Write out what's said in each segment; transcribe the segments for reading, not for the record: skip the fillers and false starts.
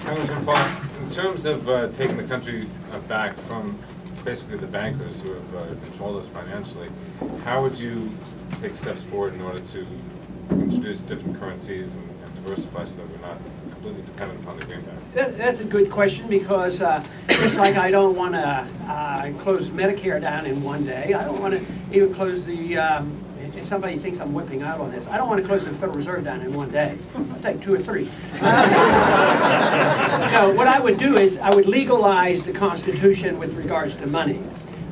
Congressman Paul, in terms of taking the country back from basically the bankers who have controlled us financially, how would you take steps forward in order to introduce different currencies and diversify so that we're not completely dependent upon the greenback? That's a good question, because just like I don't want to close Medicare down in one day, I don't want to even close the, if somebody thinks I'm whipping out on this, I don't want to close the Federal Reserve down in one day. I'll take 2 or 3. No, what I would do is I would legalize the Constitution with regards to money.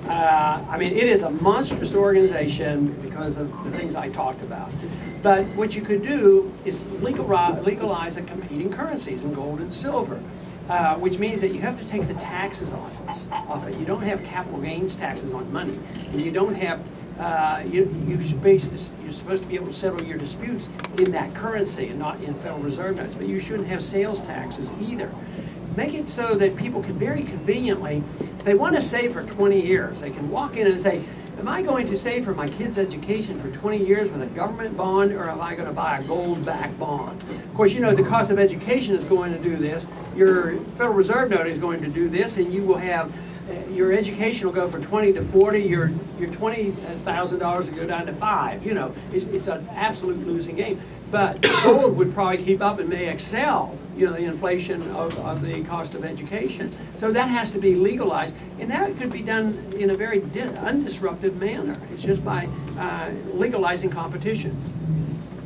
I mean, it is a monstrous organization because of the things I talked about. But what you could do is legalize the competing currencies in gold and silver, which means that you have to take the taxes off it. You don't have capital gains taxes on money, and you don't have you should base this. You're supposed to be able to settle your disputes in that currency and not in Federal Reserve notes. But you shouldn't have sales taxes either. Make it so that people can very conveniently, if they want to save for 20 years, they can walk in and say, am I going to save for my kids' education for 20 years with a government bond, or am I going to buy a gold-backed bond? Of course, you know the cost of education is going to do this. Your Federal Reserve note is going to do this, and you will have, your education will go from 20 to 40, your $20,000 will go down to 5. You know, it's an absolute losing game. But gold would probably keep up and may excel, you know, the inflation of the cost of education. So that has to be legalized, and that could be done in a very undisruptive manner. It's just by legalizing competition.